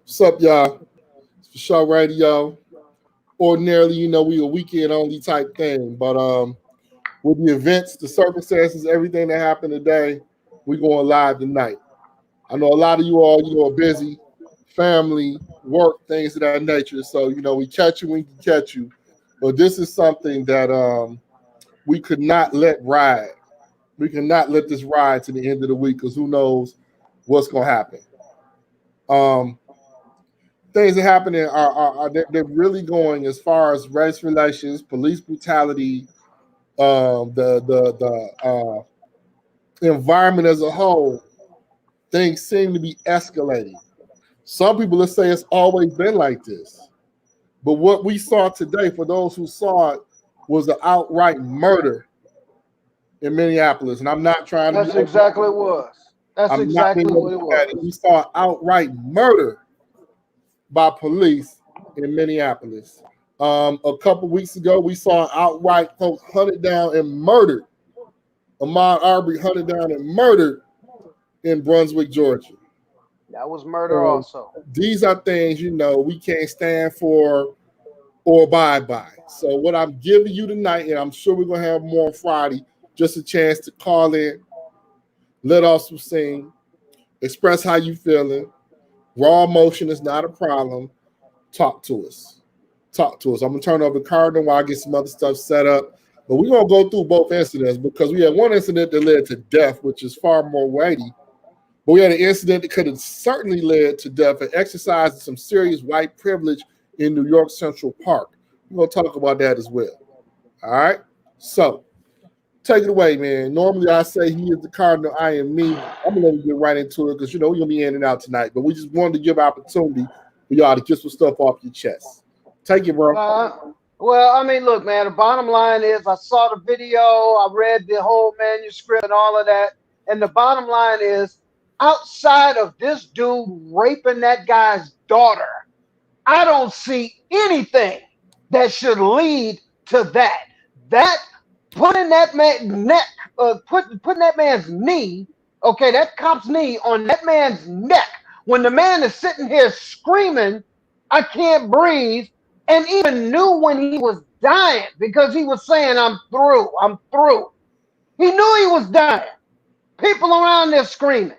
What's up, y'all? It's for show radio. Ordinarily, we a weekend only type thing, but with the events, the circumstances, everything that happened today, we going live tonight. I know a lot of you all, are busy, family, work, things of that nature. So, we catch you when we can catch you. But this is something that we could not let ride. We cannot let this ride to the end of the week because who knows what's going to happen. Things that happening are they're really going as far as race relations, police brutality, the environment as a whole. Things seem to be escalating. Some people will say it's always been like this, but what we saw today, for those who saw it, was an outright murder in Minneapolis. And I'm not trying to. That's exactly what it was. That's exactly what it was. We saw outright murder by police in Minneapolis. A couple weeks ago, we saw outright folks hunted down and murdered. Ahmaud Arbery hunted down and murdered in Brunswick, Georgia. That was murder also. These are things, we can't stand for or abide by. So what I'm giving you tonight, and I'm sure we're going to have more on Friday, just a chance to call in, let off some steam, express how you feeling. Raw emotion is not a problem. Talk to us. I'm going to turn over the Cardinal while I get some other stuff set up. But we're going to go through both incidents because we had one incident that led to death, which is far more weighty. But we had an incident that could have certainly led to death and exercising some serious white privilege in New York Central Park. We're going to talk about that as well. All right? So, take it away, man. Normally I say he is the Cardinal, I am me. I'm going to let you get right into it because, we're going to be in and out tonight. But we just wanted to give opportunity for y'all to get some stuff off your chest. Take it, bro. Look, man, the bottom line is I saw the video, I read the whole manuscript and all of that. And the bottom line is, outside of this dude raping that guy's daughter, I don't see anything that should lead to that. That putting that man neck, putting that man's knee, that cop's knee on that man's neck when the man is sitting here screaming, "I can't breathe," and even knew when he was dying because he was saying, "I'm through. He knew he was dying. People around there screaming.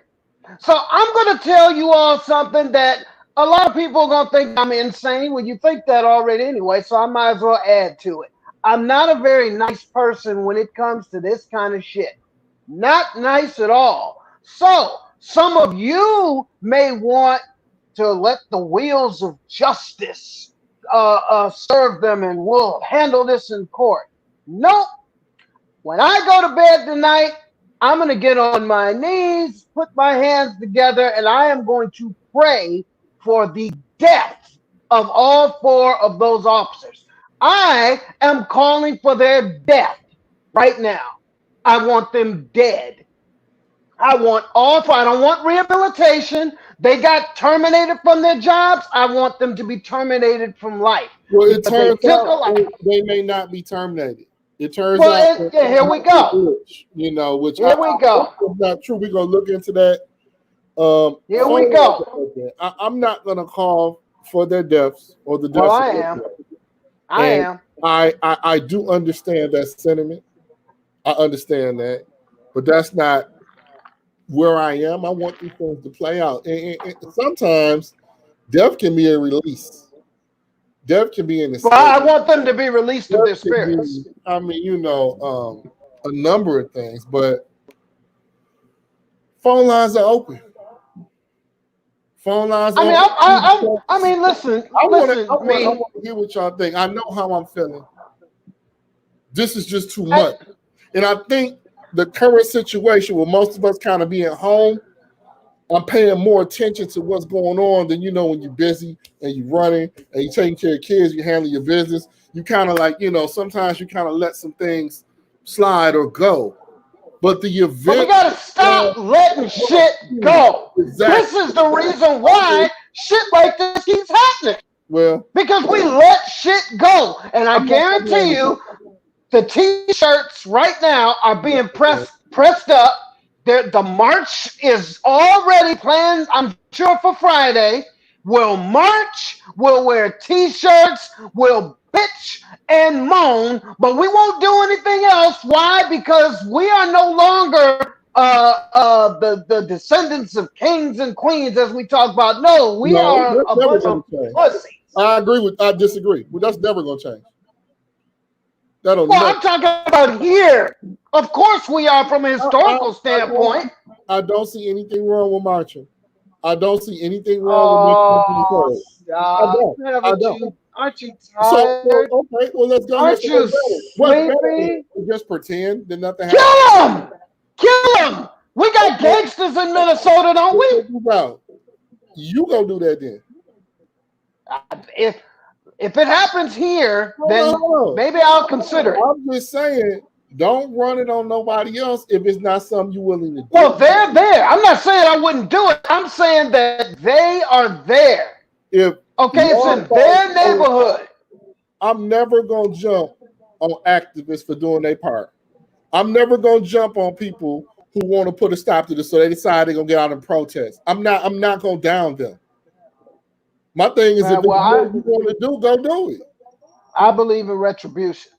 So I'm going to tell you all something that a lot of people are going to think I'm insane. Well, you think that already anyway, so I might as well add to it. I'm not a very nice person when it comes to this kind of shit. Not nice at all. So some of you may want to let the wheels of justice serve them and we'll handle this in court. Nope. When I go to bed tonight, I'm going to get on my knees, put my hands together, and I am going to pray for the death of all four of those officers. I am calling for their death right now. I want them dead. I want all four. I don't want rehabilitation. They got terminated from their jobs. I want them to be terminated from life. Well, it turns out they may not be terminated. It turns out. Here we go. Which here we go. It's not true. We're gonna look into that. Here we go. I'm not gonna call for their deaths or the deaths. Well, I am. I do understand that sentiment. I understand that, but that's not where I am. I want these things to play out, and sometimes death can be a release. Death can be in the. Well, I want them to be released of their spirits. A number of things, but phone lines are open. Phone lines. Listen. I want to hear what y'all think. I know how I'm feeling. This is just too much, and I think the current situation where most of us kind of being home, I'm paying more attention to what's going on than when you're busy and you're running and you're taking care of kids, you handle your business. You kind of sometimes you kind of let some things slide or go. But the event. But we gotta stop letting shit go. Exactly. This is the reason why shit like this keeps happening. Well, because we let shit go, and I guarantee you, the T-shirts right now are being pressed up. The march is already planned, I'm sure, for Friday. will march, will wear t-shirts, will bitch and moan, but we won't do anything else. Why? Because we are no longer the descendants of kings and queens as we talk about. No, we No, are that's a never bunch going of to change. pussies. I disagree. Well, that's never going to change. That'll Well, never. I'm talking about here. Of course we are from a historical standpoint. I don't see anything wrong with marching. I don't see anything wrong with making Oh, it. stop. I don't. Aren't you So, tired? okay, well, let's go. Aren't you What's better? sleepy? Just pretend that nothing happened. Kill them! Kill them! We got gangsters in Minnesota, don't we? You go do that then. If it happens here, then maybe I'll consider it. I'm just saying, don't run it on nobody else if it's not something you're willing to do. Well, they're there. I'm not saying I wouldn't do it. I'm saying that they are there. If it's in their neighborhood. I'm never gonna jump on activists for doing their part. I'm never gonna jump on people who want to put a stop to this, so they decide they're gonna get out and protest. I'm not gonna down them. My thing is, if it's what you want to do, go do it. I believe in retribution.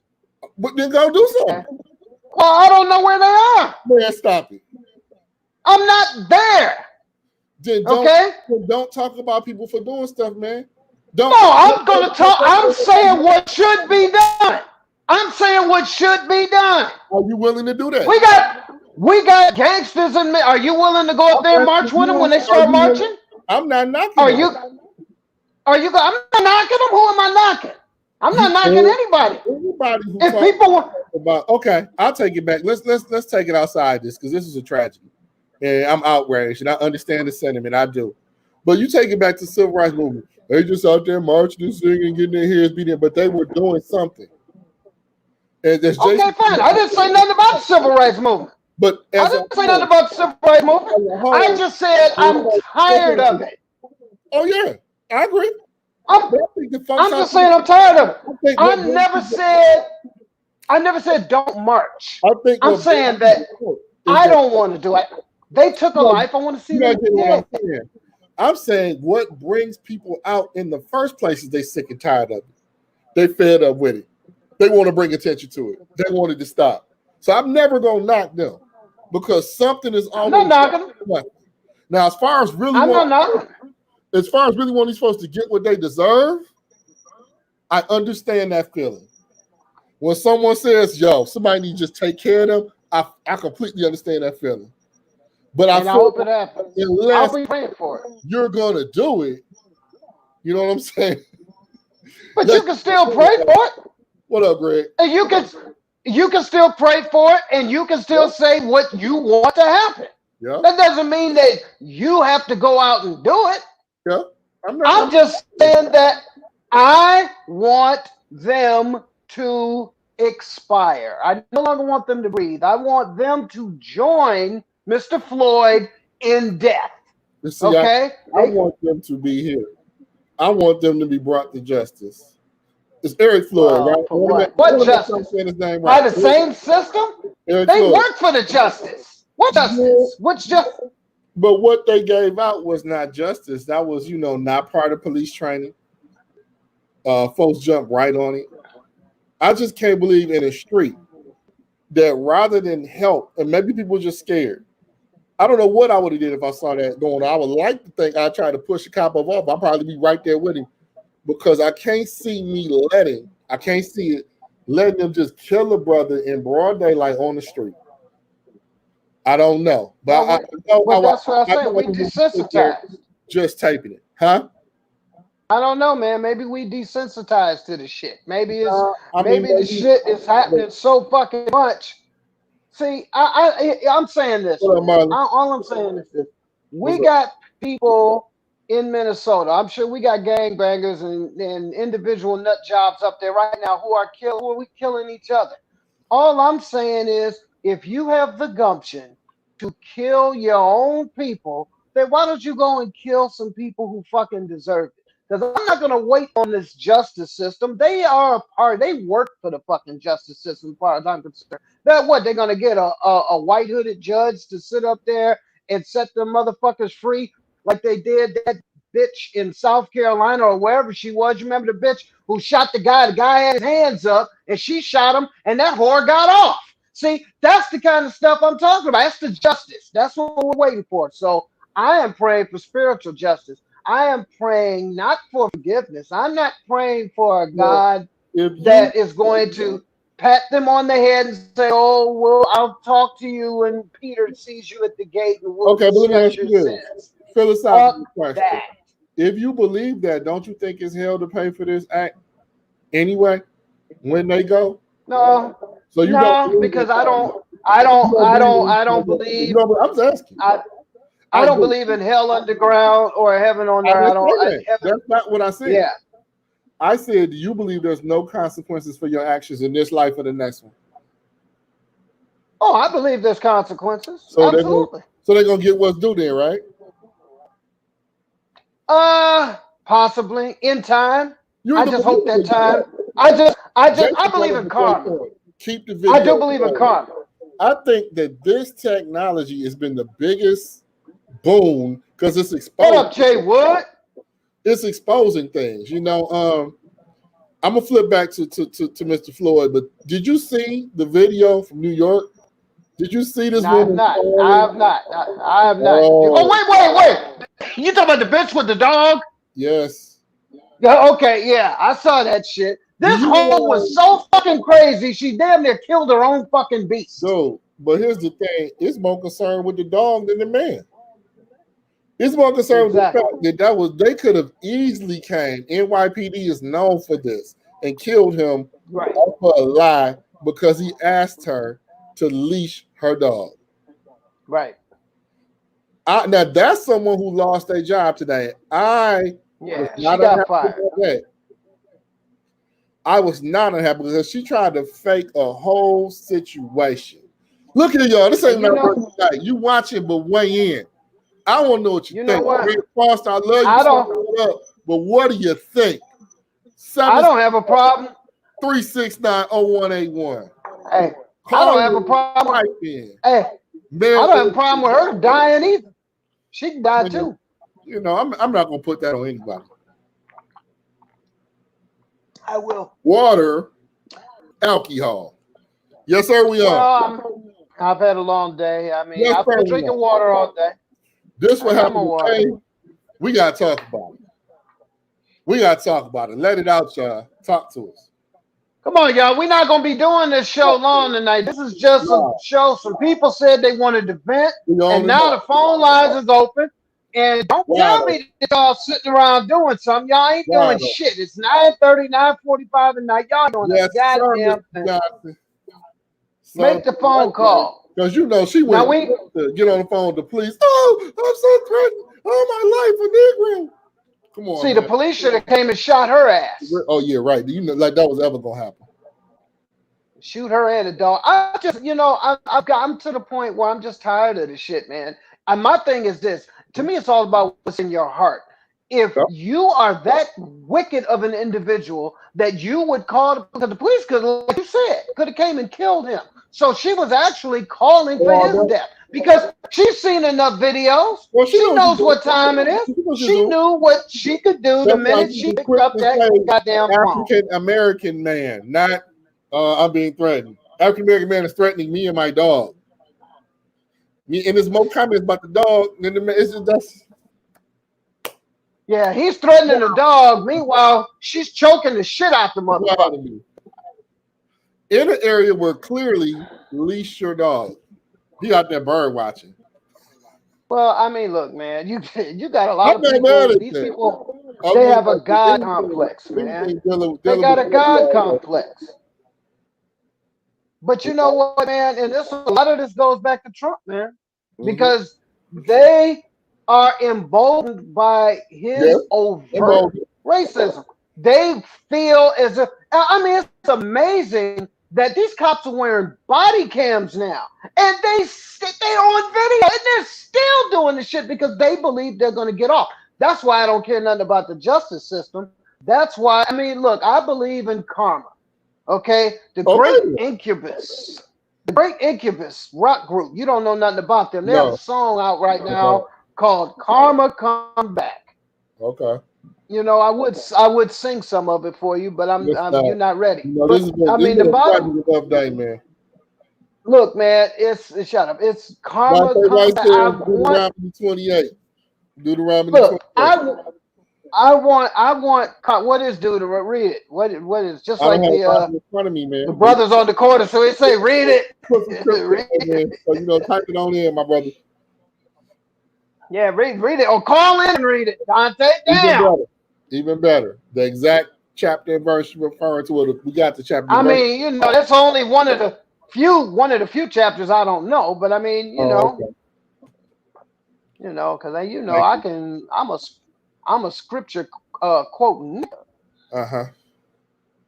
But then go do something. Well, I don't know where they are. Man, stop it. I'm not there. Then don't talk about people for doing stuff, man. I'm going to talk. I'm saying what should be done. I'm saying what should be done. Are you willing to do that? We got gangsters in. Are you willing to go up there and march with them when they start marching? I'm not knocking. I'm not knocking them. Who am I knocking? I'm not knocking anybody. Anybody who if people about okay, I'll take it back. Let's take it outside this because this is a tragedy, and I'm outraged, and I understand the sentiment. I do, but you take it back to the civil rights movement. They just out there marching and singing, getting their ears beaten, but they were doing something. And fine. I didn't say nothing about the civil rights movement. But I didn't say nothing about the civil rights movement. I just said I'm tired of it. Oh yeah, I agree. I'm just saying I'm tired of it. I never said don't march. I'm saying that I don't want to do it. They took a life. I want to see them dead. I'm saying what brings people out in the first place is they sick and tired of it. They fed up with it. They want to bring attention to it. They wanted to stop. So I'm never gonna knock them because something is always. I'm not knocking them. Now, as far as really wanting these folks to get what they deserve, I understand that feeling. When someone says, "Yo, somebody needs to just take care of them," I completely understand that feeling. But I hope it happens. Unless I'll be praying for it. You're gonna do it. You know what I'm saying? But you can still pray for it. What up, Greg? And you can still pray for it, and you can still say what you want to happen. Yeah. That doesn't mean that you have to go out and do it. Yeah. I'm just saying that I want them to expire. I no longer want them to breathe. I want them to join Mr. Floyd in death. See, okay? I want them to be here. I want them to be brought to justice. It's Eric Floyd, right? What justice? By the same system? They work for the justice. What justice? What's justice? But what they gave out was not justice. That was, not part of police training. Folks jumped right on it. I just can't believe in a street that rather than help, and maybe people were just scared. I don't know what I would have did if I saw that going on. I would like to think I tried to push a cop off. I'd probably be right there with him because I can't see letting them just kill a brother in broad daylight on the street. I don't know. But that's what I said. We desensitized. Just taping it. Huh? I don't know, man. Maybe we desensitized to the shit. Maybe the shit is happening so fucking much. See, I'm saying this. All I'm saying is this. We got people in Minnesota. I'm sure we got gangbangers and individual nut jobs up there right now who are killing each other. All I'm saying is if you have the gumption to kill your own people, then why don't you go and kill some people who fucking deserve it? Because I'm not going to wait on this justice system. They work for the fucking justice system as far as I'm concerned. They're going to get a white hooded judge to sit up there and set them motherfuckers free like they did that bitch in South Carolina or wherever she was. You remember the bitch who shot the guy? The guy had his hands up and she shot him and that whore got off. See, that's the kind of stuff I'm talking about. That's the justice. That's what we're waiting for. So I am praying for spiritual justice. I am praying not for forgiveness. I'm not praying for a God that is going to pat them on the head and say, "Oh, well, I'll talk to you," and Peter sees you at the gate and we'll okay, but let me ask you this philosophical question. That. If you believe that, don't you think it's hell to pay for this act anyway when they go? No. So you don't because I don't believe. You know, I'm just asking. I don't believe in hell underground or heaven on earth. That's not what I said. Yeah. I said, do you believe there's no consequences for your actions in this life or the next one? Oh, I believe there's consequences. So absolutely. They're gonna get what's due then, right? Possibly in time. I just hope that time. I believe in karma. Keep the video. I do believe in karma. I think that this technology has been the biggest boon because it's exposing. What up, Jay Wood? It's exposing things. You know, I'm gonna flip back to Mr. Floyd, but did you see the video from New York? Did you see this woman? I have not. Oh, wait. You talking about the bitch with the dog? Yes. Yeah, okay, yeah. I saw that shit. This hoe was so fucking crazy, she damn near killed her own fucking beast. So, but here's the thing, it's more concerned with the dog than the man. It's more concerned with the fact that they could have easily came. NYPD is known for this and killed him for a lie because he asked her to leash her dog. Right. Now that's someone who lost their job today. She got fired. I was not unhappy because she tried to fake a whole situation. Look at y'all. This ain't like you watching, but weigh in. I want to know what you think. What? Foster, I love you. But what do you think? I don't have a problem. 369-0181. Hey, I don't have a problem. Hey, I don't have a problem with her dying either. She can die too. You know, I'm not gonna put that on anybody. I will. Water, alcohol. Yes, sir. We are. I've had a long day. I mean, I've been drinking water all day. This what happened today. We gotta talk about it. Let it out, y'all. Talk to us. Come on, y'all. We're not gonna be doing this show long tonight. This is just a show. Some people said they wanted to vent, and now the phone lines is open. And don't tell me that y'all sitting around doing something. Y'all ain't doing shit. It's 9:30, 9:45 at night. Y'all doing a goddamn thing. Make the phone call. Because you know she went to get on the phone with the police. Oh, I'm so threatened. Oh, my life, a Negro. Come on. See, the police should have came and shot her ass. Oh, yeah, right. Do you know like that was ever gonna happen? Shoot her and a dog. I just, I'm to the point where I'm just tired of this shit, man. And my thing is this. To me, it's all about what's in your heart. If you are that wicked of an individual that you would call, because the police could, like you said, could have came and killed him. So she was actually calling for his death because she's seen enough videos. Well, she knows what time it is. She knew what she could do the minute she picked up that goddamn phone. African American man, not I'm being threatened. African American man is threatening me and my dog. And there's more comments about the dog than the man. It's just that's. Yeah, he's threatening the dog. Meanwhile, she's choking the shit out the motherfucker. In an area where clearly leash your dog. He out there bird watching. Well, I mean, look, man, you got a lot of people. These people, they have a God complex, man. They got a God complex. But you know what, man? And a lot of this goes back to Trump, man, because they are emboldened by his overt racism. They feel as if, I mean, it's amazing that these cops are wearing body cams now, and they're on video, and they're still doing the shit because they believe they're going to get off. That's why I don't care nothing about the justice system. That's why, I mean, look, I believe in karma. Okay, the Great Incubus rock group. You don't know nothing about them. They have a song out right now called "Karma Come Back." Okay. You know, I would sing some of it for you, but you're not ready. You know, But, this is the a bottom. enough day, man. Look, man, it's shut up. It's karma. Right there, I want. Deuteronomy 28. Deuteronomy Look, 28. I want. What is Deuteronomy? Read it. What is just I don't like have a Bible in front of me, the man. brothers on the corner? So it say, read it. Put some scripture Read on there. So, you know, type it on in, my brother. Yeah, read it. Or call in and read it, Dante. Damn. Even better. The exact chapter and verse you're referring to. We got the chapter. I mean, you know, that's only one of the few chapters I don't know. But I mean, you know, because I'm a scripture quoting.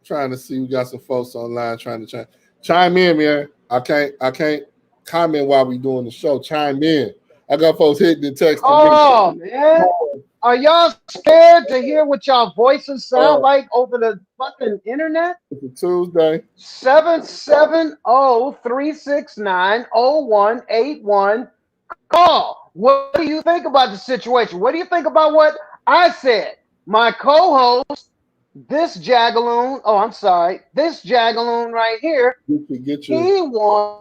Trying to see, we got some folks online trying to chime in, man. I can't comment while we doing the show. Chime in. I got folks hitting and texting. Oh man, are y'all scared to hear what y'all voices sound like over the fucking internet? It's a Tuesday. 770-369-0181. Call. What do you think about the situation? What do you think about what I said? My co-host, this Jagaloon. Oh, I'm sorry. This Jagaloon right here. He wants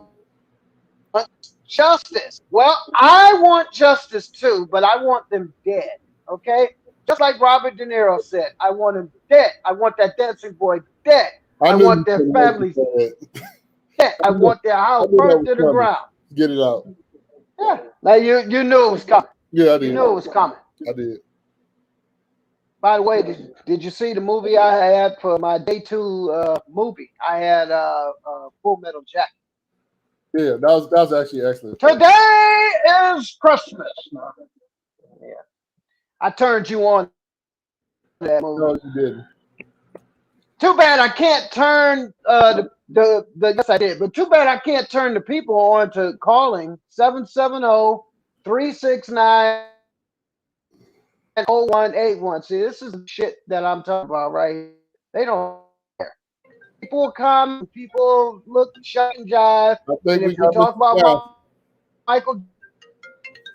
justice. Well, I want justice too, but I want them dead. Okay? Just like Robert De Niro said, I want him dead. I want that dancing boy dead. I want their families dead. I want their house burnt to the ground. Get it out. Yeah. Now you knew it was coming. Yeah, I did. You knew it was coming. I did. By the way, did you see the movie I had for my day 2 movie? I had Full Metal Jacket. Yeah, that was actually excellent. Today is Christmas. Yeah, I turned you on to that movie. No, you didn't. Too bad I can't turn the yes I did, but too bad I can't turn the people on to calling 770-369-0181. See, this is the shit that I'm talking about right here. They don't care. People come, people look, shut and jive. And if you talk about Michael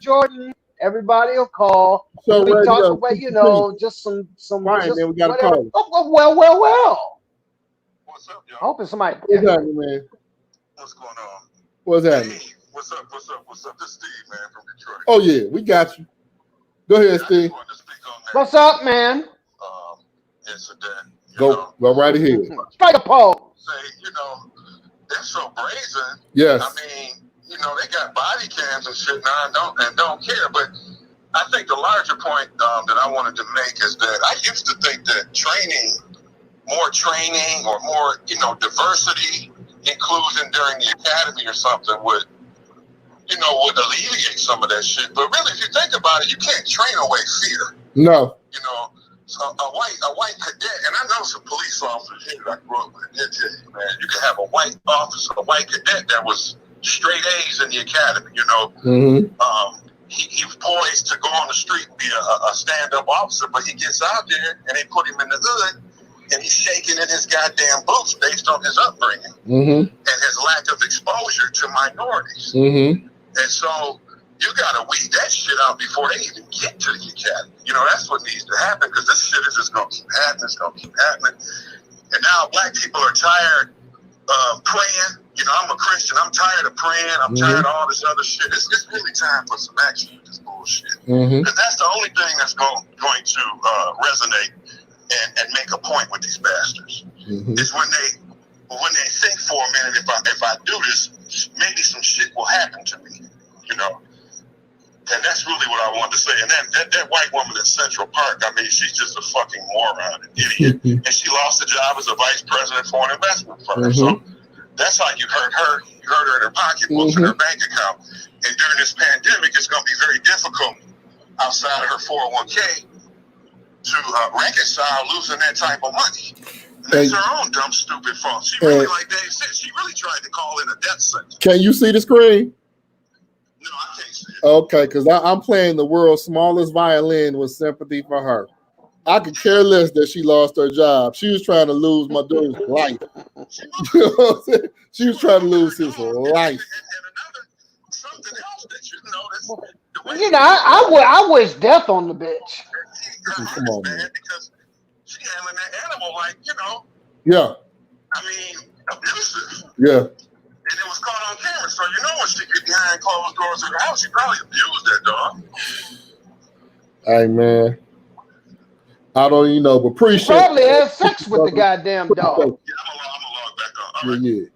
Jordan, everybody will call. So we talk about, you know, just some Fine, just man, we got whatever. Oh, well. What's up, y'all? Hoping somebody. What's happening, man? What's going on? What's happening? Hey, what's up? This is Steve, man, from Detroit. Oh yeah, we got you. Go ahead, Steve. What's up, man? Incident. Go right ahead. Strike a pose. Say, you know, they're so brazen. Yes. I mean, you know, they got body cams and shit now and don't care. But I think the larger point that I wanted to make is that I used to think that more training or more, you know, diversity, inclusion during the academy or something would alleviate some of that shit. But really, if you think about it, you can't train away fear. No. You know, so a white cadet, and I know some police officers here that I grew up with. Man, you can have a white officer, a white cadet that was straight A's in the academy. You know, he was poised to go on the street and be a stand-up officer, but he gets out there and they put him in the hood, and he's shaking in his goddamn boots based on his upbringing and his lack of exposure to minorities. And so you gotta weed that shit out before they even get to the academy. You know, that's what needs to happen, because this shit is just gonna keep happening. It's gonna keep happening. And now black people are tired of praying. You know, I'm a Christian. I'm tired of praying. I'm tired of all this other shit. It's really time for some action with this bullshit. Because that's the only thing that's going to resonate and make a point with these bastards. Is when they think for a minute, if I do this, maybe some shit will happen to me. You know. And that's really what I wanted to say. And that white woman in Central Park, I mean, she's just a fucking moron, an idiot. And she lost the job as a vice president for an investment firm. So that's how you hurt her. You hurt her in her pocketbooks and her bank account. And during this pandemic, it's going to be very difficult outside of her 401k to reconcile losing that type of money. And that's her own dumb, stupid fault. She really, like Dave said, she really tried to call in a death sentence. Can you see the screen? No, I can't see it. Okay, because I'm playing the world's smallest violin with sympathy for her. I could care less that she lost her job. She was trying to lose my dude's life. You know what I'm saying? She was trying to lose his life. And another, something else that you notice. You know, I wish death on the bitch. Come on, man. Because she handling that animal like, Yeah. I mean, abusive. Yeah. And it was caught on camera, so when she get behind closed doors in the house, she probably abused that dog. Hey, man. I don't even know, but appreciate. Probably had sex with the goddamn dog. Yeah, I'm gonna log back up. All right. Yeah.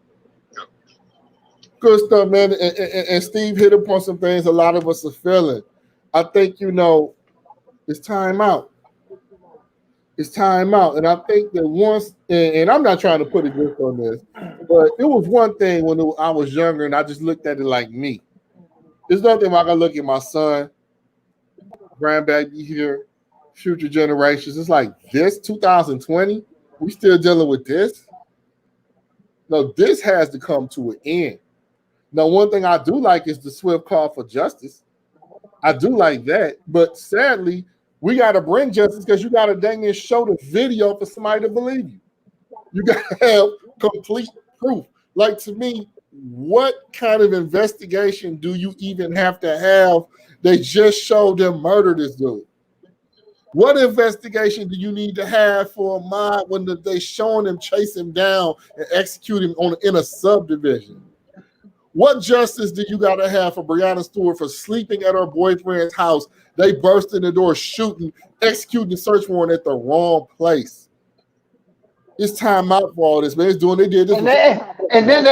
Good stuff, man. And Steve hit upon some things a lot of us are feeling. I think, it's time out. It's time out. And I think that once, and I'm not trying to put a grip on this, but it was one thing when I was younger and I just looked at it like me. There's nothing like I look at my son, grandbaby here, future generations. It's like this 2020, we still dealing with this. No, this has to come to an end. Now, one thing I do like is the swift call for justice. I do like that, but sadly, we got to bring justice because you got to dang near show the video for somebody to believe you. You got to have complete proof. Like, to me, what kind of investigation do you even have to have? They just showed them murder this dude. What investigation do you need to have for a mob when they showing him chase him down and execute him in a subdivision? What justice do you got to have for Breonna Stewart for sleeping at her boyfriend's house? They burst in the door, shooting, executing the search warrant at the wrong place. It's time out for all this, man. It's doing they did this. And then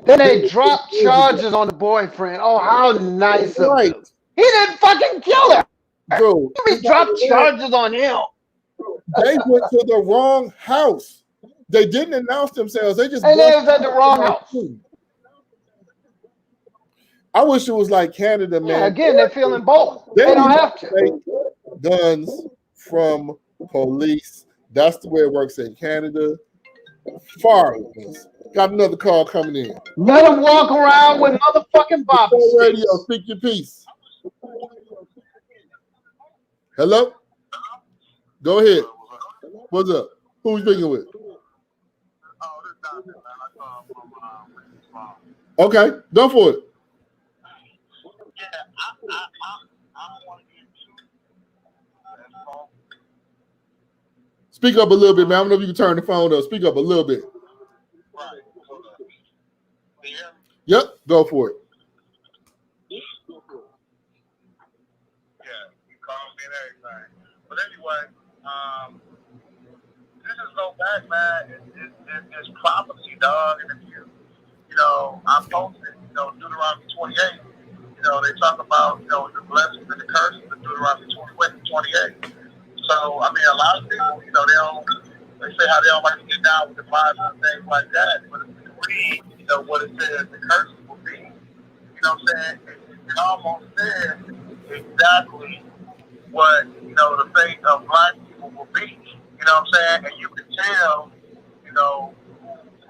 they dropped charges on the boyfriend. Oh, how nice of them. He didn't fucking kill her. Bro, he dropped charges on him. They went to the wrong house. They didn't announce themselves. They just they was at the wrong house. I wish it was like Canada, man. Yeah, again, they're feeling bold. They don't have to take guns from police. That's the way it works in Canada. Far less. Got another call coming in. Let them walk around with motherfucking bobby radio. Speak your piece. Hello? Go ahead. What's up? Who we speaking with? Okay, go for it. Speak up a little bit, man. I don't know if you can turn the phone up. Speak up a little bit. Yep, go for it. Yeah, you called me and everything. But anyway, this is go back, man. It's prophecy, dog. And if I posted, Deuteronomy 28. They talk about, the blessings and the curses of Deuteronomy 28. So, I mean, a lot of people, they say how they don't like to get down with the Bible and things like that. But if you read, what it says, the curses will be, what I'm saying? It almost says exactly what, the fate of black people will be. You know what I'm saying? And you can tell,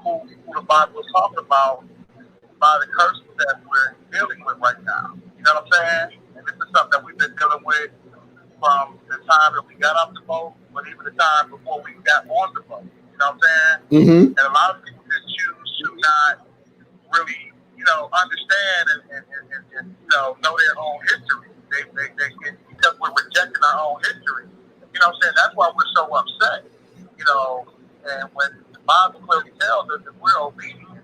who the Bible is talking about by the curses that we're dealing with right now. You know what I'm saying? And this is something that we've been dealing with from the time that we got off the boat, but even the time before we got on the boat. You know what I'm saying? Mm-hmm. And a lot of people just choose to not really, understand and know their own history. They because we're rejecting our own history. You know what I'm saying? That's why we're so upset. And when the Bible clearly tells us that we're obedient,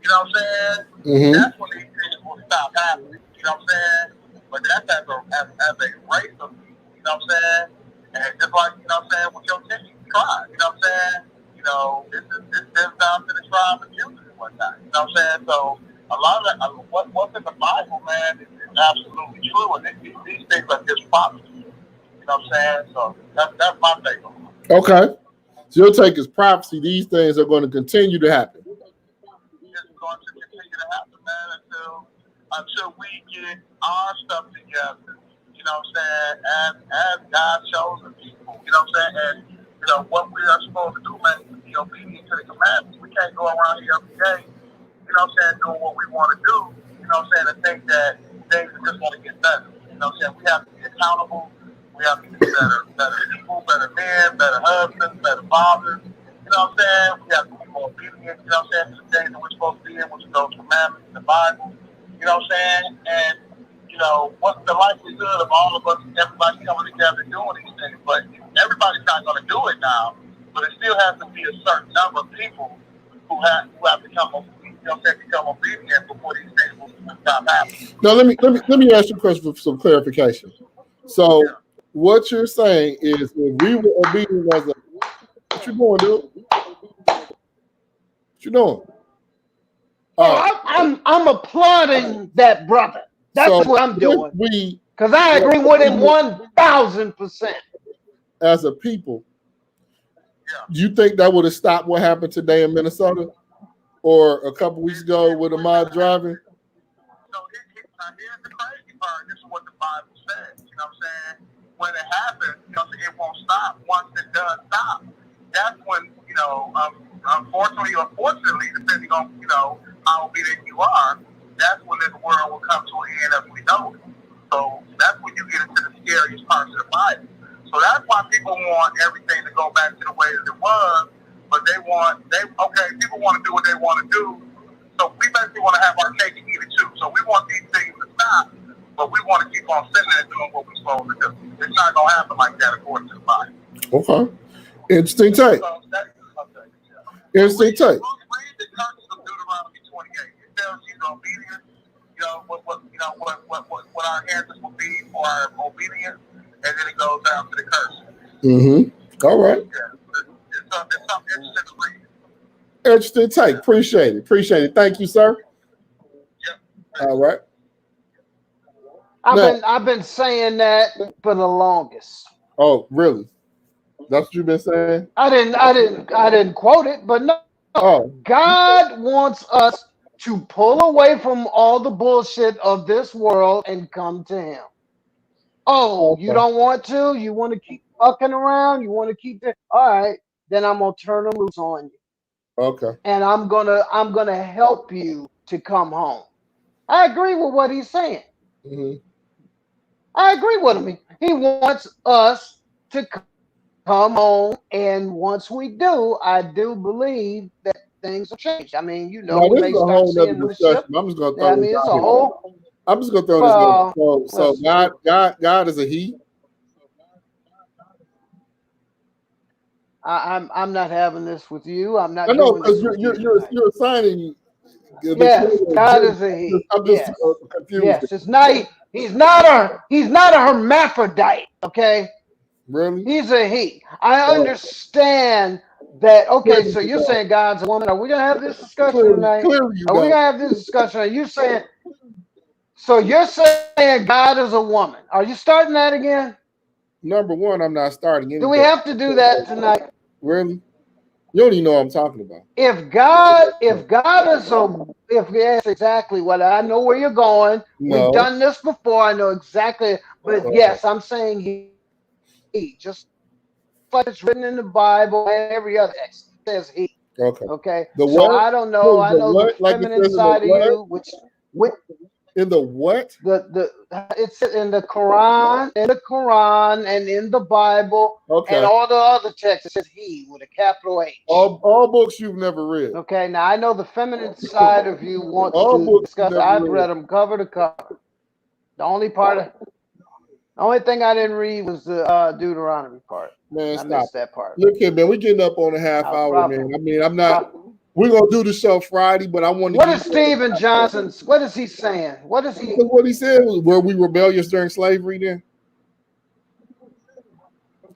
you know what I'm saying? Mm-hmm. That's when these things will stop happening. You know what I'm saying? But that's as a race of people. You know what I'm saying? And just like, you know what I'm saying, with your team, tribe, you know what I'm saying? This stems down to the tribe of Judah and whatnot. You know what I'm saying? So a lot of that, what's in the Bible, man, is absolutely true. And these things are just prophecy. You know what I'm saying? So that's my take on it. Okay. So your take is prophecy. These things are going to continue to happen. It's going to continue to happen, man, until we get our stuff together. You know what I'm saying? As God's chosen people. You know what I'm saying? And what we are supposed to do, man, is be obedient to the commandments. We can't go around here every day, you know what I'm saying, doing what we want to do, you know what I'm saying, and think that things are just going to get better. You know what I'm saying? We have to be accountable. We have to be better people, better men, better husbands, better fathers. You know what I'm saying? We have to be more obedient, you know what I'm saying, to the things that we're supposed to be in, which is those commandments in the Bible. You know what I'm saying? And what's the likelihood of all of us, everybody coming together doing these things? But if do it now, but it still has to be a certain number of people who have become obedient before these things will stop happening. Now let me ask you a question for some clarification. So what you're saying is, if we were obedient as a, what you doing, dude? What you doing? I'm applauding that brother. That's what I'm doing. Because I agree with him 1,000%. As a people, you think that would have stopped what happened today in Minnesota or a couple weeks ago with Ahmaud driving? So here's the crazy part. This is what the Bible says. You know what I'm saying? When it happens, it won't stop. Once it does stop, that's when, unfortunately or fortunately, depending on, how obedient you are, that's when this world will come to an end as we know it. So that's when you get into the scariest parts of the Bible. So that's why people want everything to go back to the way that it was, but people want to do what they want to do. So we basically want to have our cake and eat it too. So we want these things to stop, but we want to keep on sitting there doing what we're supposed to do. It's not going to happen like that according to the Bible. Okay. Interesting take. Interesting take. Read the curses of Deuteronomy 28. It tells you the obedience, what our answers will be for our obedience, and then it goes down to the curse. Mm-hmm. All right. Yeah. It's something interesting to read. Interesting take. Appreciate it. Thank you, sir. Yep. All right. I've been saying that for the longest. Oh, really? That's what you've been saying? I didn't quote it, but no. Oh. God wants us to pull away from all the bullshit of this world and come to Him. Oh, okay. You don't want to? You want to keep fucking around? You want to keep it? All right, then I'm gonna turn them loose on you. Okay. And I'm gonna help you to come home. I agree with what he's saying. Mm-hmm. I agree with him. He wants us to come home, and once we do, I do believe that things will change. I mean, we may start seeing the ship. I'm just gonna throw this in. So God is a He. I'm not having this with you. I'm not. I know because you're assigning. Yes, God is a He. I'm just confused. Yes, it's not. He's not a hermaphrodite. Okay. Really? He's a he. I understand that. Okay, so you're saying God's a woman. Are we gonna have this discussion tonight? Are we gonna have this discussion? Are you saying? So you're saying God is a woman? Are you starting that again? Number one, I'm not starting anything. Do we have to do that tonight? Really? You don't even know what I'm talking about. If God is yes, exactly what I know where you're going. No. We've done this before. I know exactly. But yes, I'm saying he just like it's written in the Bible and every other text says he. Okay. So I don't know. I know the feminine side of you, which in the what? It's in the Quran, and in the Bible, and all the other texts. It says he with a capital H. All books you've never read. Okay. Now I know the feminine side of you wants to discuss. I've read them cover to cover. The only thing I didn't read was the Deuteronomy part. Man, I missed that part. Look here, man. We're getting up on a half hour, man. I mean, I'm not. We're gonna do the show Friday, but I want to. What is Stephen Johnson's? What is he saying? What is he? What he said was, were we rebellious during slavery? Then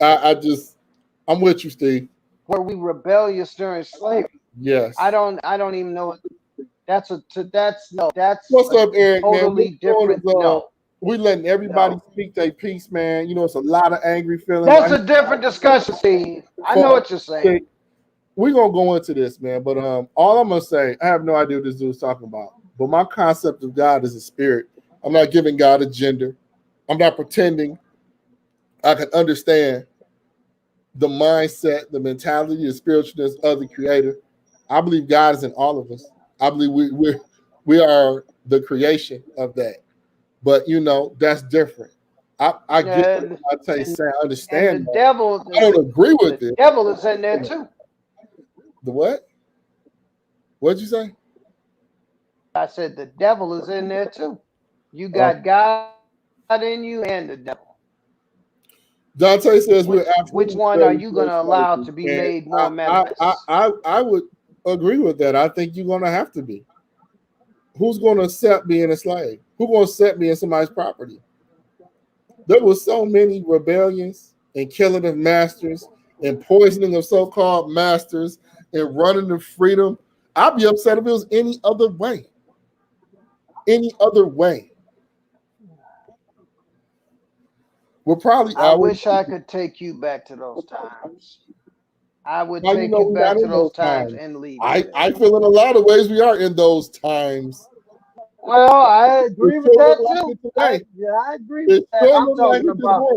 I'm with you, Steve. Were we rebellious during slavery? Yes. I don't even know. That's what's up, Eric? Totally different. No. We letting everybody speak their piece, man. It's a lot of angry feelings. That's a different discussion, Steve. I know what you're saying. We're gonna go into this, man. But all I'm gonna say, I have no idea what this dude's talking about. But my concept of God is a spirit. I'm not giving God a gender. I'm not pretending I can understand the mindset, the mentality, the spiritualness of the Creator. I believe God is in all of us. I believe we are the creation of that. But that's different. I get what I tell you, I understand. The devil, I don't agree with it. The devil is in there too. The what? What'd you say? I said the devil is in there too. You got God in you and the devil. Dante says we're absolutely. Which one are you going to allow to be made more manifest? I would agree with that. I think you're going to have to be. Who's going to accept being a slave? Who's going to accept being somebody's property? There were so many rebellions and killing of masters and poisoning of so-called masters and running to freedom. I'd be upset if it was any other way. Any other way. We're probably. I wish I could take you back to those times. I would take you back to those times and leave. I feel in a lot of ways we are in those times. Well, I agree with that too. I agree with that. I'm talking about,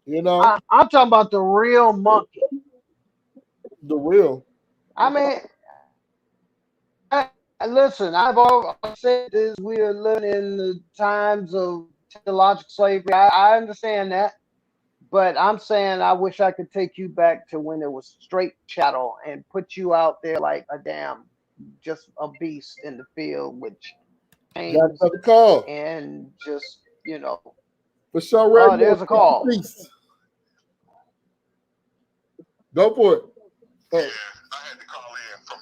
you know, I'm talking about the real monkey. The real. I mean, listen, I've always said this. We are living in the times of technological slavery. I understand that. But I'm saying I wish I could take you back to when it was straight chattel and put you out there like a just a beast in the field with chains and just, For sure, oh, there's a call. Go for it. Yeah, I had to call in from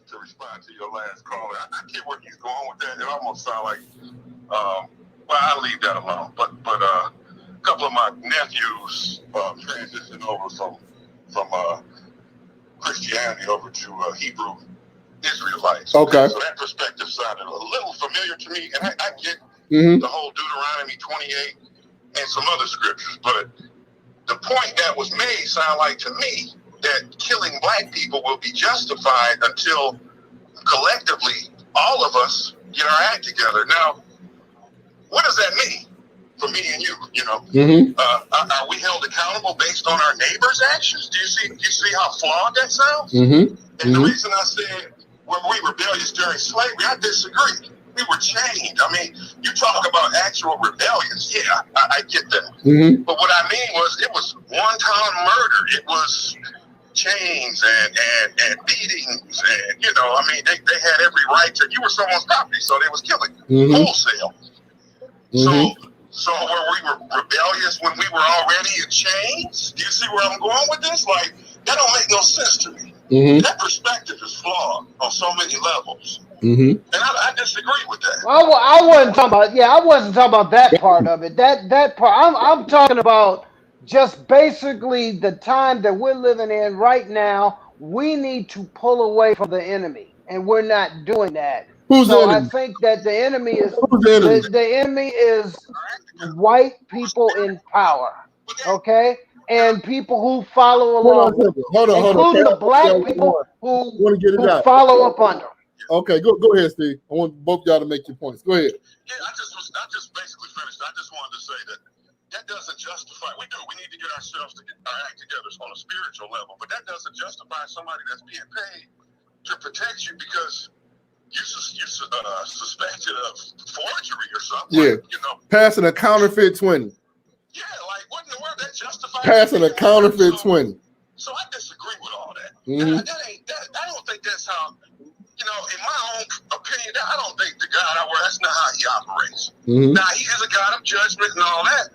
to respond to your last caller. I get where he's going with that. It almost sounds like, well, I'll leave that alone. But a couple of my nephews transitioned over from Christianity over to Hebrew Israelites. Okay. So that perspective sounded a little familiar to me, and I get the whole Deuteronomy 28 and some other scriptures, but the point that was made sounded like to me that killing black people will be justified until collectively all of us get our act together. Now, what does that mean for me and you? Are we held accountable based on our neighbors' actions? Do you see how flawed that sounds? And the reason I said were we rebellious during slavery, I disagree. We were chained. I mean, you talk about actual rebellions. Yeah, I get that. But what I mean was it was one-time murder. It was chains and beatings, and they had every right to. You were someone's property, so they was killing wholesale. So were we rebellious when we were already in chains? Do you see where I'm going with this? Like, that don't make no sense to me. That perspective is flawed on so many levels. And I disagree with that. Well, I wasn't talking about that part of it. That part, I'm talking about just basically the time that we're living in right now. We need to pull away from the enemy, and we're not doing that. I think that the enemy is the enemy is white people in power, okay, and people who follow along, including the black people who follow up under. Okay, go ahead, Steve. I want both y'all to make your points. Go ahead. Yeah, I just basically finished. I just wanted to say that doesn't justify. We need to get ourselves to get our act together on a spiritual level, but that doesn't justify somebody that's being paid to protect you because you suspected of forgery or something. Yeah, passing a counterfeit 20. Yeah, like what in the world that justifies? Passing a counterfeit 20. So I disagree with all that. I don't think that's how. In my own opinion, I don't think the God that's not how he operates. Now, he is a God of judgment and all that.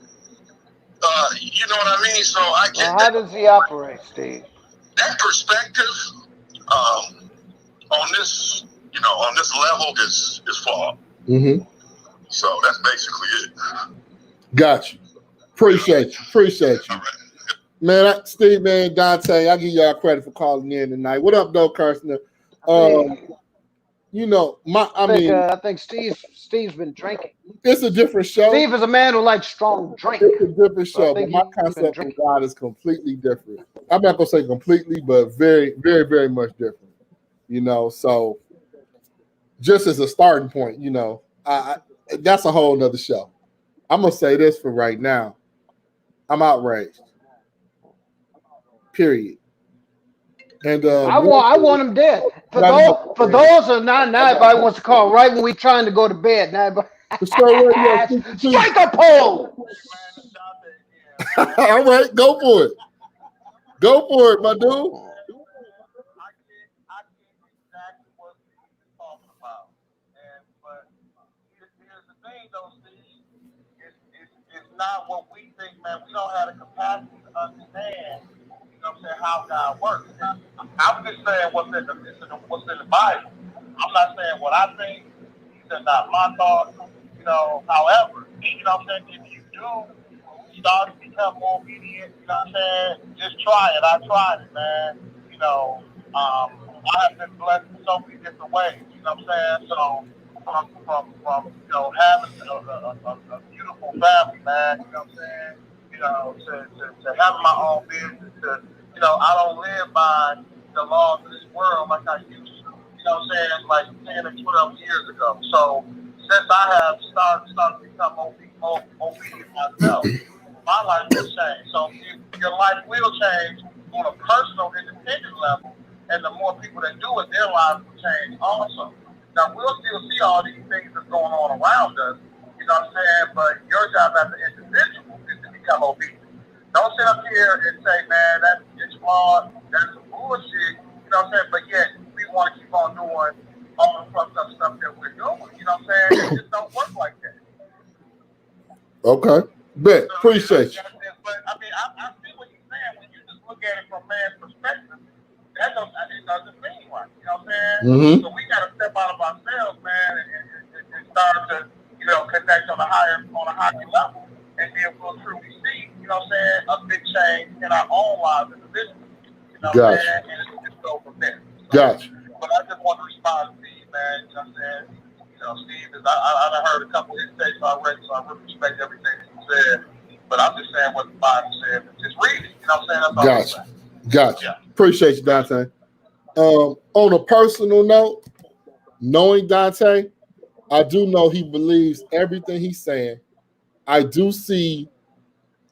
You know what I mean? So I get How does he operate, Steve? That perspective on this, on this level is flawed. So that's basically it. Got you. Appreciate you. Right. Man, Steve, man, Dante, I give y'all credit for calling in tonight. What up, though, Carson? I think Steve's been drinking. It's a different show. Steve is a man who likes strong drink. It's a different show, but my concept of God is completely different. I'm not gonna say completely, but very, very, very much different. So just as a starting point, that's a whole nother show. I'm gonna say this for right now. I'm outraged. Period. And I want him dead. For those who not everybody wants to call right when we're trying to go to bed. Strike a pole. All right, go for it. Go for it, my dude. not what we think, man. We don't have the capacity to understand, you know what I'm saying, how God works. I'm just saying what's in the Bible. I'm not saying what I think. These are not my thoughts. You know, however, you know what I'm saying, if you do start to become more obedient, you know what I'm saying, just try it. I tried it, man. You know, I have been blessed in so many different ways, you know what I'm saying? So from you know, having a beautiful family, man, you know what I'm saying? You know, to having my own business, to, you know, I don't live by the laws of this world like I used to, you know what I'm saying, like 10 or 12 years ago. So since I have started to become more obedient myself, my life will change. So your life will change on a personal, independent level, and the more people that do it, their lives will change also. Now, we'll still see all these things that's going on around us, you know what I'm saying, but your job as an individual is to become obedient. Don't sit up here and say, man, it's flawed, that's some bullshit, you know what I'm saying, but yet we want to keep on doing all the fucked up stuff that we're doing, you know what I'm saying? It just don't work like that. Okay. Bet. Appreciate you. But, I mean, I see what you're saying. When you just look at it from man's perspective, it doesn't mean right. You know what I'm saying? Mm-hmm. So we got to step out of ourselves, man, and start to, you know, connect on a higher level. And then we'll truly see, you know what I'm saying, a big change in our own lives individually. You know what I'm saying? And it's just go from there. So, gotcha. But I just want to respond to Steve, man. You know what I'm saying? You know, Steve, I heard a couple of his takes already, so I really respect everything that he said. But I'm just saying what the Bible said. Just read it. You know what I'm saying? That's all I'm saying. Gotcha. Yeah. Appreciate you, Dante. On a personal note, knowing Dante, I do know he believes everything he's saying. I do see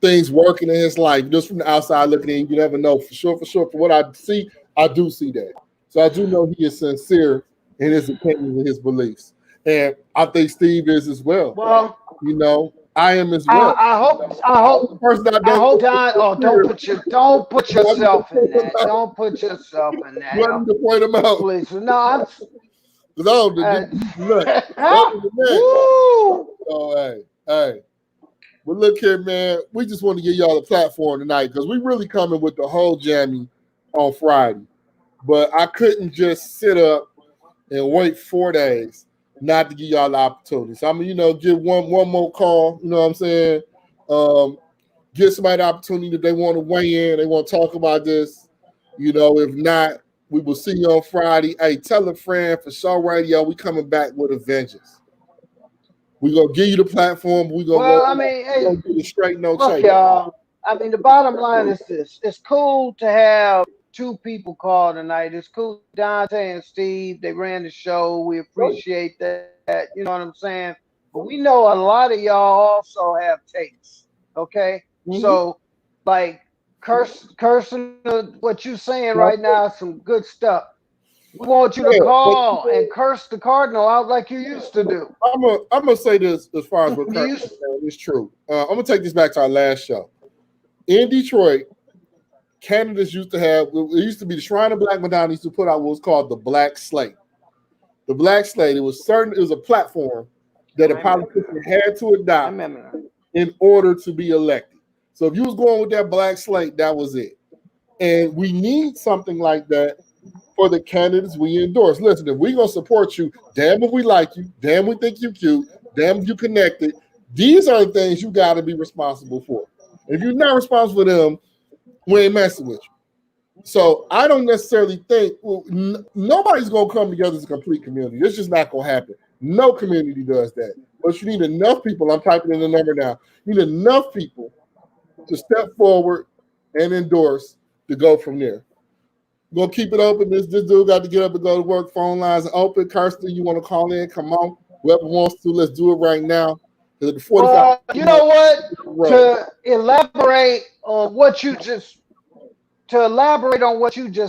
things working in his life. Just from the outside looking in, you never know for sure. For what I see, I do see that. So I do know he is sincere in his opinions and his beliefs. And I think Steve is as well. Well, you know, I am as well. I hope, Don. Oh, don't put yourself in that. Don't put yourself in that. You want me to point him out? Please, no. Hey. But look here, man. We just want to give y'all a platform tonight because we really coming with the whole jammy on Friday. But I couldn't just sit up and wait 4 days not to give y'all the opportunity. So I'm gonna, give one more call. You know what I'm saying? Give somebody the opportunity if they want to weigh in, they want to talk about this. If not, we will see you on Friday. Hey, tell a friend for Show Radio. We coming back with a vengeance. We're gonna give you the platform. We're gonna do the straight no change. Y'all. I mean, the bottom line is this: it's cool to have two people call tonight. It's cool, Dante and Steve. They ran the show. We appreciate that. You know what I'm saying? But we know a lot of y'all also have takes. Okay, so like cursing what you saying right now is some good stuff. We want you to call and curse the Cardinal out like you used to do. I'm gonna say this as far as what is true. I'm gonna take this back to our last show. In Detroit, candidates used to have, it used to be the Shrine of Black Madonna used to put out what was called the Black Slate. The Black Slate, it was a platform that a politician had to adopt in order to be elected. So if you was going with that Black Slate, that was it. And we need something like that for the candidates we endorse. Listen, if we're going to support you, damn if we like you, damn we think you cute, damn if you connected, these are the things you got to be responsible for. If you're not responsible for them, we ain't messing with you. So I don't necessarily think, nobody's going to come together as a complete community. It's just not going to happen. No community does that. But you need enough people, I'm typing in the number now, you need enough people to step forward and endorse to go from there. We're going to keep it open. This dude got to get up and go to work. Phone lines are open. Kirsten, you want to call in? Come on. Whoever wants to, let's do it right now. You know what? To elaborate on what you just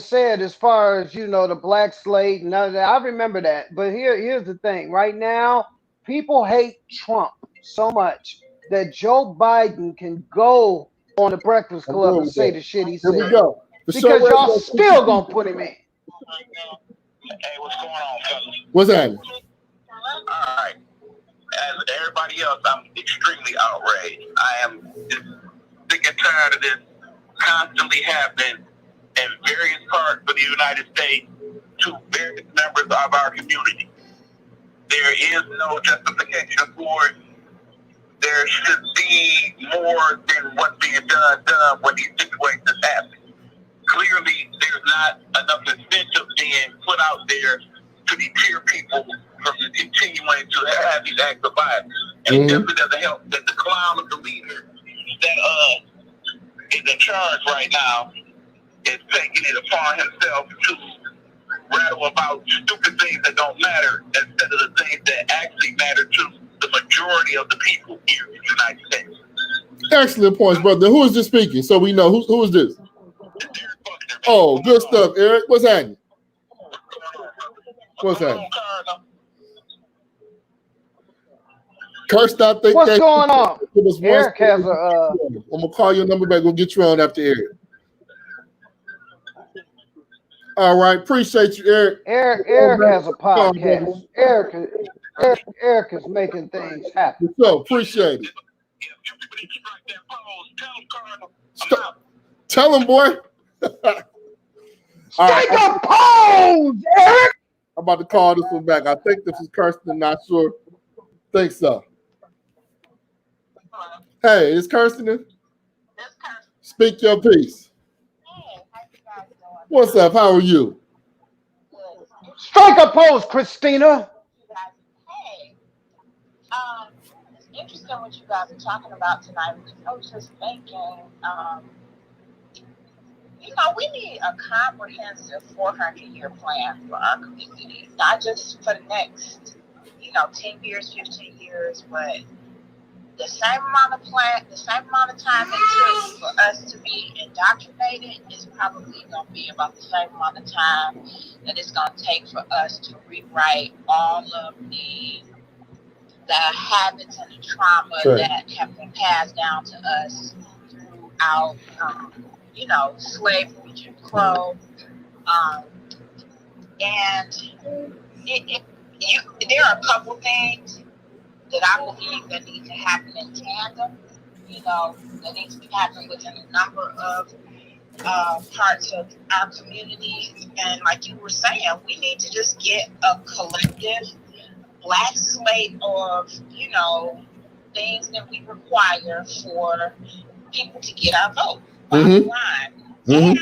said as far as, the Black Slate and none of that. I remember that. But here's the thing. Right now, people hate Trump so much that Joe Biden can go on the Breakfast Club and say the shit he said. Here we go. Because y'all still gonna put him in. Hey, what's going on, fellas? What's happening? All right. as everybody else, I'm extremely outraged. I am sick and tired of this constantly happening in various parts of the United States to various members of our community. There is no justification for it. There should be more than what's being done when these situations happen. Clearly, there's not enough incentive being put out there to deter people from continuing to have these acts of violence. And it definitely doesn't help that the clown of the leader that is in charge right now is taking it upon himself to rattle about stupid things that don't matter instead of the things that actually matter to the majority of the people here in the United States. Excellent points, brother. Who is this speaking? So we know who is this? Oh, good stuff, Eric. What's happening? What's happening? Kirsten, I think what's going on? Eric has a. I'm gonna call your number back. We'll get you on after Eric. All right, appreciate you, Eric. Eric has a podcast. Eric is making things happen. So appreciate it. Tell him, boy. Strike a pose, Eric. I'm about to call this one back. I think this is Kirsten. Not sure. Think so. Hey, is Kirsten in? Speak your piece. Hey, how you guys doing? What's up? How are you? Good. Strike a pose, Christina. Hey, it's interesting what you guys are talking about tonight because I was just thinking, we need a comprehensive 400-year plan for our community, not just for the next, 10 years, 15 years, but the same amount of time it took for us to be indoctrinated is probably going to be about the same amount of time that it's going to take for us to rewrite all of the habits and the trauma that have been passed down to us throughout, slavery, Jim Crow, and there are a couple things that I believe that need to happen in tandem, that needs to happen within a number of parts of our community. And like you were saying, we need to just get a collective black slate of, things that we require for people to get our vote. Bottom line. And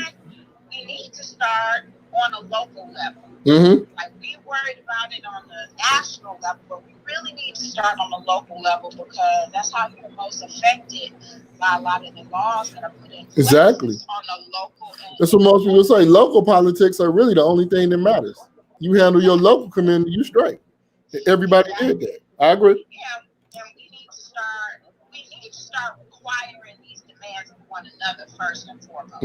we need to start on a local level. Like we're worried about it on the national level, but we really need to start on the local level because that's how you're most affected by a lot of the laws that are put in place. Exactly. On the local. That's what most people say. Local politics are really the only thing that matters. You handle your local community, you straight. Everybody did that. I agree. Yeah, and we need to start requiring these demands of one another first and foremost.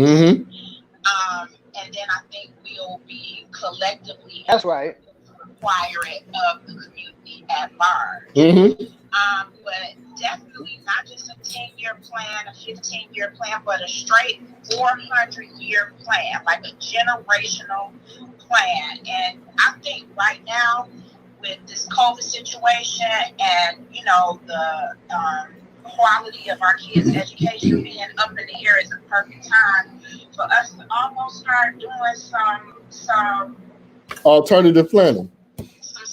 And then I think we'll be collectively require it of the community at large. But definitely not just a 10-year plan, a 15-year plan, but a straight 400-year plan, like a generational plan. And I think right now with this COVID situation and, the quality of our kids' education being up in the air is a perfect time for us to almost start doing some alternative planning, some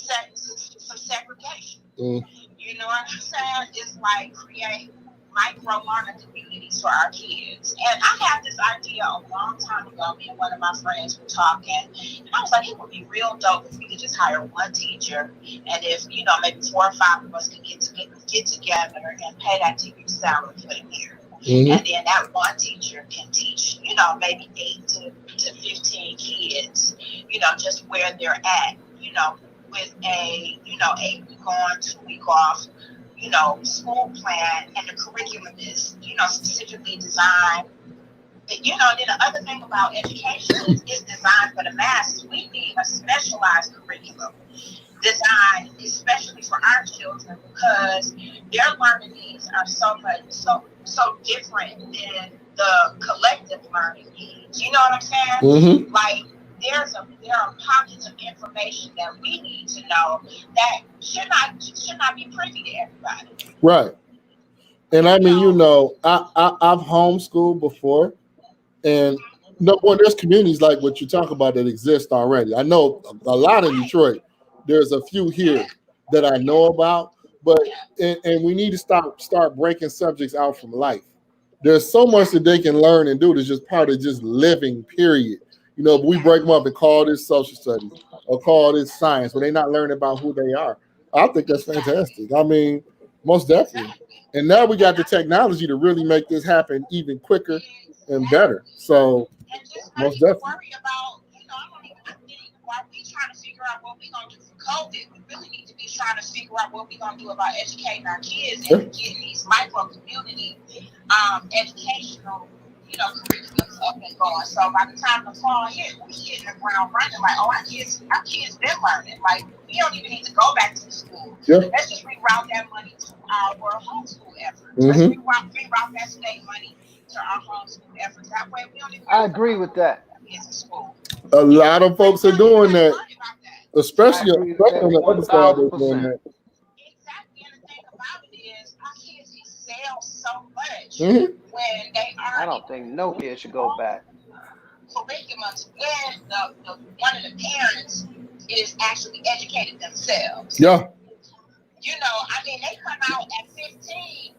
segregation. You know what I'm saying? It's like create micro learning communities for our kids. And I had this idea a long time ago. Me and one of my friends were talking, and I was like, it would be real dope if we could just hire one teacher, and if maybe 4 or 5 of us could get together and pay that teacher salary for the year. And then that one teacher can teach, maybe 8 to 15 kids, just where they're at, with a 8-week on, 2-week off, school plan, and the curriculum is, specifically designed. And then the other thing about education is it's designed for the masses. We need a specialized curriculum designed especially for our children because their learning needs are so different than the collective learning needs. You know what I'm saying? Like there are pockets of information that we need to know that should not be privy to everybody. Right. And I mean, I've homeschooled before, and there's communities like what you talk about that exist already. I know a lot in Detroit. There's a few here that I know about, but and we need to start breaking subjects out from life. There's so much that they can learn and do that's just part of just living, period. But we break them up and call this social studies or call this science, but they're not learning about who they are. I think that's fantastic. I mean, most definitely. And now we got the technology to really make this happen even quicker and better. So, most definitely. Worry about, I think while we trying to figure out what we're going to do for COVID, we really need to be trying to figure out what we're going to do about educating our kids and getting these micro community educational, curriculums up and going. So by the time the fall hit, we hitting the ground running like, our kids been learning. Like, we don't even need to go back to school. Yep. Let's just reroute that money to our homeschool efforts. Let's reroute that state money to our homeschool efforts. That way we don't even I agree with that. A lot of folks are doing that, especially on the other side of doing that. Exactly, and the thing about it is our kids excel so much when they are. I don't think no kid should go back. Curriculums when the one of the parents is actually educated themselves. Yeah. They come out at 15,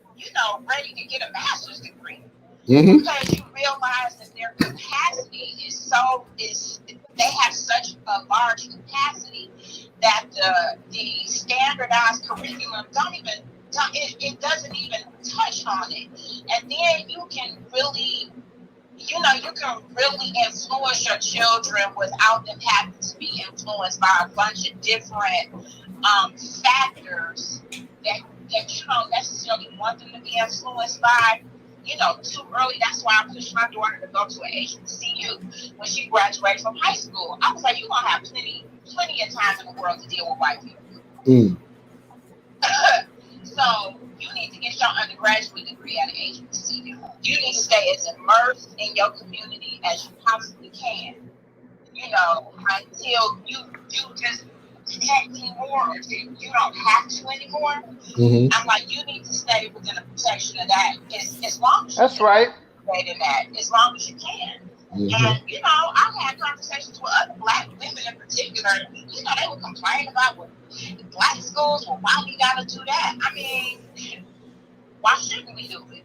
ready to get a master's degree. Because you realize that their capacity they have such a large capacity that the standardized curriculum it doesn't even touch on it. And then you can really influence your children without them having to be influenced by a bunch of different factors that you don't necessarily want them to be influenced by. Too early. That's why I pushed my daughter to go to an HBCU when she graduated from high school. I was like, you're gonna have plenty of time in the world to deal with white people. So you need to get your undergraduate degree at an HBCU. You need to stay as immersed in your community as you possibly can. Until you just can't anymore, or you don't have to anymore. I'm like, you need to stay within the protection of that as long as you That's can. right. Stay in that as long as you can. And I've had conversations with other Black women in particular. They would complain about Black schools. Well, why we gotta do that? I mean, why shouldn't we do it?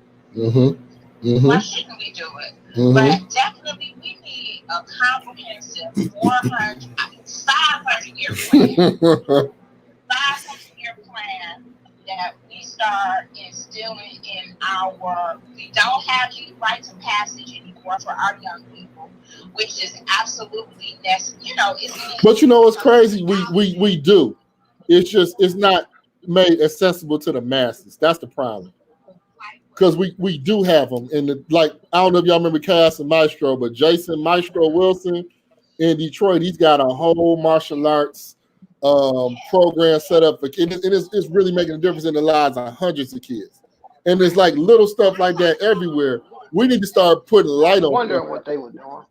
Why shouldn't we do it? But definitely we need a comprehensive 500-year plan. 500-year plan that we start instilling in we don't have any rites of passage anymore for our young people, which is absolutely necessary. But it's crazy. We do. It's not made accessible to the masses. That's the problem. Because we do have them. And I don't know if y'all remember Cass and Maestro, but Jason Maestro Wilson in Detroit, he's got a whole martial arts program set up for kids. And it's really making a difference in the lives of hundreds of kids. And there's little stuff like that everywhere. We need to start putting light on. Wondering what they were doing.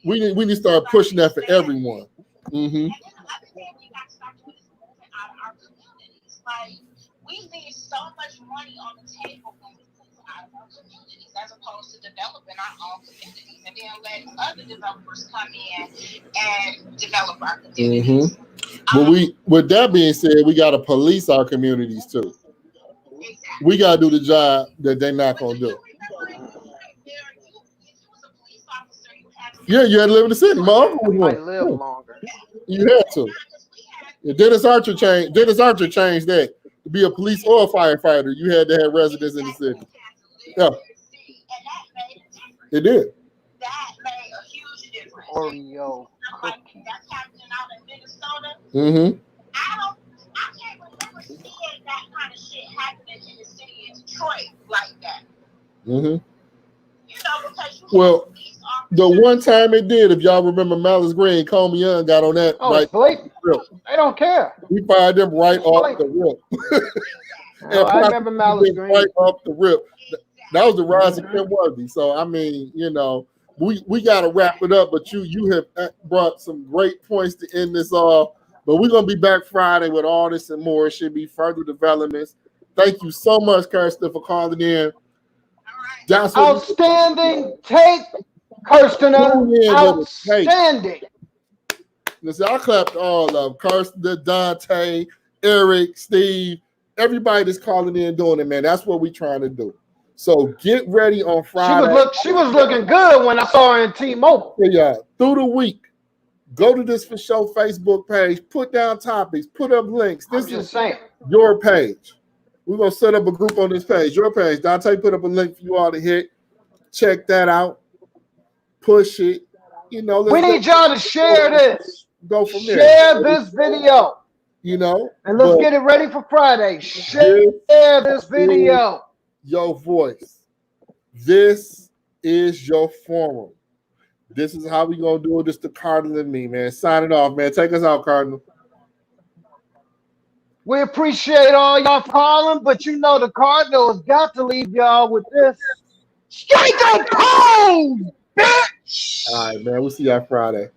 We need to start pushing that for everyone. We leave so much money on the table when we move out of our communities, as opposed to developing our own communities and then letting other developers come in and develop our communities. But with that being said, we got to police our communities too. Exactly. We got to do the job that they're not going to do. Yeah, you had to live in the city. My uncle you might live longer. You had to. Dennis Archer changed that. To be a police or a firefighter, you had to have residence in the city. Yeah. It did. That made a huge difference. Oreo cookie. That's happening out in Minnesota. I can't remember seeing that kind of shit happening in the city of Detroit like that. Because well, the one time it did, if y'all remember, Malice Green, Comey Young got on that. Oh, it's blatant. They don't care. We fired them right off the rip. I remember Malice Green right off the rip. That was the rise of Kim Worthy. So I mean, we got to wrap it up. But you have brought some great points to end this all. But we're gonna be back Friday with all this and more. It should be further developments. Thank you so much, Kirsten, for calling in. That's outstanding take, Kirsten. Outstanding. Listen, I clapped all of them. Kirsten, Dante, Eric, Steve, everybody that's calling in doing it, man. That's what we're trying to do. So get ready on Friday. She was looking good when I saw her in T-Mobile. Yeah, through the week, go to this for show Facebook page, put down topics, put up links. This is your page. We're going to set up a group on this page, your page. Dante put up a link for you all to hit. Check that out. Push it. You know, we need y'all to share this. Go from there. Share this video. You know, and let's get it ready for Friday. Share this video. Your voice. This is your forum. This is how we gonna do it. This the Cardinal and me, man. Sign it off, man. Take us out, Cardinal. We appreciate all y'all calling, but you know the Cardinal has got to leave y'all with this. Strike a pose, bitch! All right, man. We'll see y'all Friday.